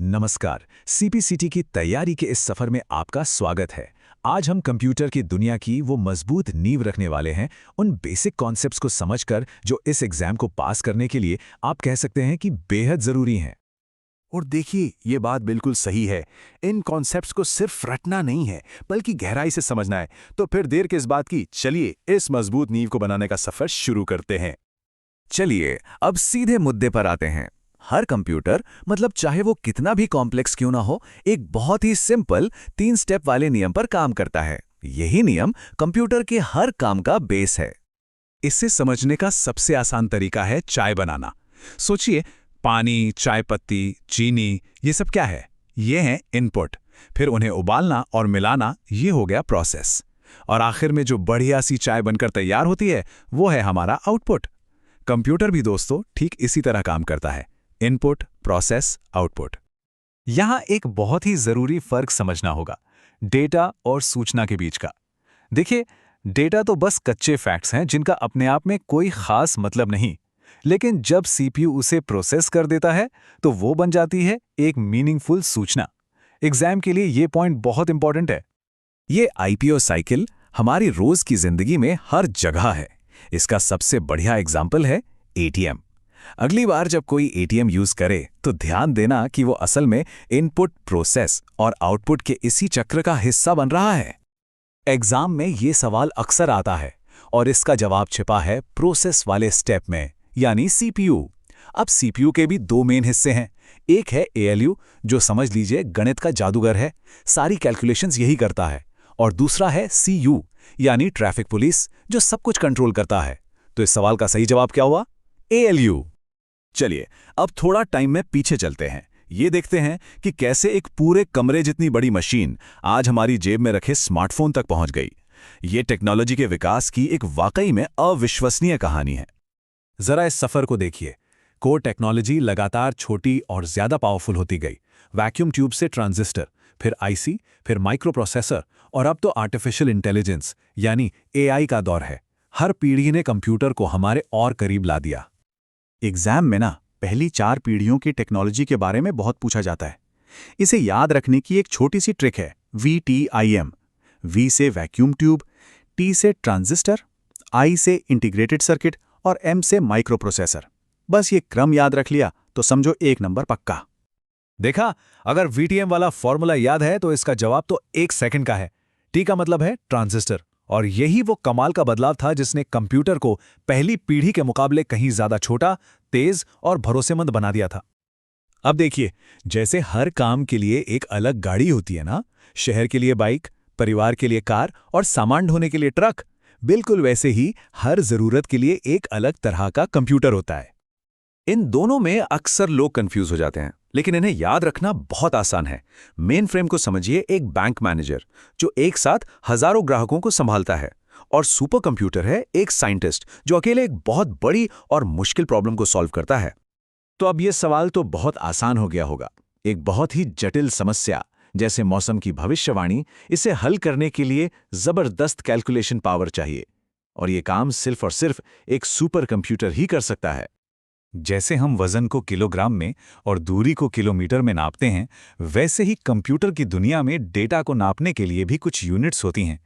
नमस्कार। सीपीसीटी की तैयारी के इस सफर में आपका स्वागत है। आज हम कंप्यूटर की दुनिया की वो मजबूत नींव रखने वाले हैं, उन बेसिक कॉन्सेप्ट्स को समझकर जो इस एग्जाम को पास करने के लिए आप कह सकते हैं कि बेहद जरूरी हैं। और देखिए, ये बात बिल्कुल सही है। इन कॉन्सेप्ट्स को सिर्फ रटना नहीं है, बल्कि गहराई से समझना है। तो फिर देर किस बात की, चलिए इस मजबूत नींव को बनाने का सफर शुरू करते हैं। चलिए अब सीधे मुद्दे पर आते हैं। हर कंप्यूटर, मतलब चाहे वो कितना भी कॉम्प्लेक्स क्यों ना हो, एक बहुत ही सिंपल 3 स्टेप वाले नियम पर काम करता है। यही नियम कंप्यूटर के हर काम का बेस है। इसे समझने का सबसे आसान तरीका है चाय बनाना। सोचिए, पानी, चाय पत्ती, चीनी, ये सब क्या है? ये है इनपुट। फिर उन्हें उबालना और मिलाना, ये हो गया प्रोसेस। और आखिर में जो बढ़िया सी चाय बनकर तैयार होती है, वो है हमारा आउटपुट। कंप्यूटर भी दोस्तों ठीक इसी तरह काम करता है। Input, process, output. यहां एक बहुत ही जरूरी फर्क समझना होगा, डेटा और सूचना के बीच का। देखिए, डेटा तो बस कच्चे फैक्ट्स हैं जिनका अपने आप में कोई खास मतलब नहीं, लेकिन जब सीपीयू उसे प्रोसेस कर देता है तो वो बन जाती है एक मीनिंगफुल सूचना। एग्जाम के लिए ये पॉइंट बहुत इंपॉर्टेंट है। ये आईपीओ साइकिल हमारी रोज की जिंदगी में हर जगह है। इसका सबसे बढ़िया एग्जाम्पल है एटीएम। अगली बार जब कोई एटीएम यूज करे तो ध्यान देना कि वो असल में इनपुट, प्रोसेस और आउटपुट के इसी चक्र का हिस्सा बन रहा है। एग्जाम में ये सवाल अक्सर आता है और इसका जवाब छिपा है प्रोसेस वाले स्टेप में, यानी सीपीयू। अब सीपीयू के भी 2 मेन हिस्से हैं। एक है एएलयू, जो समझ लीजिए गणित का जादूगर है, सारी कैलकुलेशंस यही करता है। और दूसरा है सीयू, यानी ट्रैफिक पुलिस, जो सब कुछ कंट्रोल करता है। तो इस सवाल का सही जवाब क्या हुआ? एएलयू। चलिए अब थोड़ा टाइम में पीछे चलते हैं। ये देखते हैं कि कैसे एक पूरे कमरे जितनी बड़ी मशीन आज हमारी जेब में रखे स्मार्टफोन तक पहुंच गई। ये टेक्नोलॉजी के विकास की एक वाकई में अविश्वसनीय कहानी है। जरा इस सफर को देखिए। कोर टेक्नोलॉजी लगातार छोटी और ज्यादा पावरफुल होती गई। वैक्यूम ट्यूब से ट्रांजिस्टर, फिर आईसी, फिर माइक्रो प्रोसेसर, और अब तो आर्टिफिशियल इंटेलिजेंस यानी एआई का दौर है। हर पीढ़ी ने कंप्यूटर को हमारे और करीब ला दिया। एग्जाम में ना पहली 4 पीढ़ियों की टेक्नोलॉजी के बारे में बहुत पूछा जाता है। इसे याद रखने की एक छोटी सी ट्रिक है, VTIM। V से वैक्यूम ट्यूब, T से ट्रांजिस्टर, I से इंटीग्रेटेड सर्किट और M से माइक्रो प्रोसेसर। बस ये क्रम याद रख लिया तो समझो 1 नंबर पक्का। देखा, अगर VTM वाला फॉर्मूला याद है तो इसका जवाब तो 1 सेकंड का है। टी का मतलब है ट्रांजिस्टर, और यही वो कमाल का बदलाव था जिसने कंप्यूटर को पहली पीढ़ी के मुकाबले कहीं ज्यादा छोटा, तेज और भरोसेमंद बना दिया था। अब देखिए, जैसे हर काम के लिए एक अलग गाड़ी होती है ना, शहर के लिए बाइक, परिवार के लिए कार और सामान ढोने के लिए ट्रक, बिल्कुल वैसे ही हर जरूरत के लिए एक अलग तरह का कंप्यूटर होता है। इन दोनों में अक्सर लोग कंफ्यूज हो जाते हैं, लेकिन इन्हें याद रखना बहुत आसान है। मेन फ्रेम को समझिए एक बैंक मैनेजर जो एक साथ हजारों ग्राहकों को संभालता है, और सुपर कंप्यूटर है एक साइंटिस्ट जो अकेले एक बहुत बड़ी और मुश्किल प्रॉब्लम को सॉल्व करता है। तो अब ये सवाल तो बहुत आसान हो गया होगा। एक बहुत ही जटिल समस्या जैसे मौसम की भविष्यवाणी, इसे हल करने के लिए जबरदस्त कैलकुलेशन पावर चाहिए, और ये काम सिर्फ और सिर्फ एक सुपर कंप्यूटर ही कर सकता है। जैसे हम वजन को किलोग्राम में और दूरी को किलोमीटर में नापते हैं, वैसे ही कंप्यूटर की दुनिया में डेटा को नापने के लिए भी कुछ यूनिट्स होती हैं।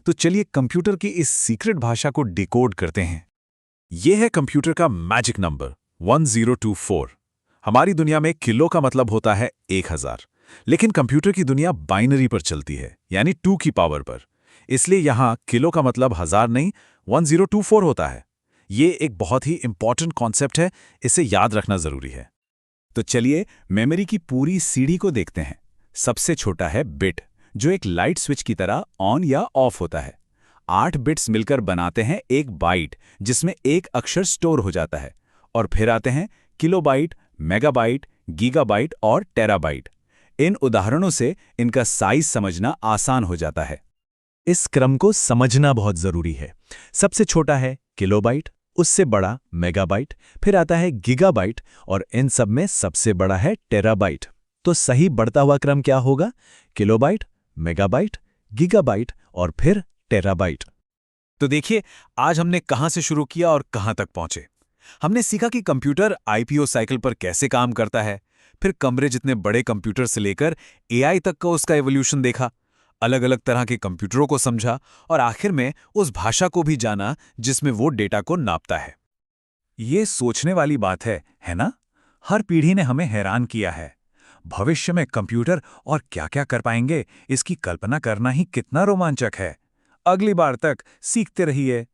तो चलिए कंप्यूटर की इस सीक्रेट भाषा को डिकोड करते हैं। यह है कंप्यूटर का मैजिक नंबर 1024। हमारी दुनिया में किलो का मतलब होता है 1000, लेकिन कंप्यूटर की दुनिया बाइनरी पर चलती है, यानी 2 की पावर पर। इसलिए यहां किलो का मतलब 1000 नहीं, 1024 होता है। ये एक बहुत ही इंपॉर्टेंट कॉन्सेप्ट है, इसे याद रखना जरूरी है। तो चलिए मेमोरी की पूरी सीढ़ी को देखते हैं। सबसे छोटा है बिट, जो एक लाइट स्विच की तरह ऑन या ऑफ होता है। 8 बिट्स मिलकर बनाते हैं एक बाइट, जिसमें एक अक्षर स्टोर हो जाता है। और फिर आते हैं किलोबाइट, मेगाबाइट, गीगाबाइट और टेराबाइट। इन उदाहरणों से इनका साइज समझना आसान हो जाता है। इस क्रम को समझना बहुत जरूरी है। सबसे छोटा है किलोबाइट, उससे बड़ा मेगाबाइट, फिर आता है गीगाबाइट, और इन सब में सबसे बड़ा है टेराबाइट। तो सही बढ़ता हुआ क्रम क्या होगा? किलोबाइट, मेगाबाइट, गीगाबाइट और फिर टेराबाइट। तो देखिए, आज हमने कहां से शुरू किया और कहां तक पहुंचे। हमने सीखा कि कंप्यूटर आईपीओ साइकिल पर कैसे काम करता है, फिर कमरे जितने बड़े कंप्यूटर से लेकर एआई तक का उसका एवोल्यूशन देखा, अलग अलग तरह के कंप्यूटरों को समझा और आखिर में उस भाषा को भी जाना जिसमें वो डेटा को नापता है। ये सोचने वाली बात है ना? हर पीढ़ी ने हमें हैरान किया है। भविष्य में कंप्यूटर और क्या-क्या कर पाएंगे, इसकी कल्पना करना ही कितना रोमांचक है। अगली बार तक सीखते रहिए।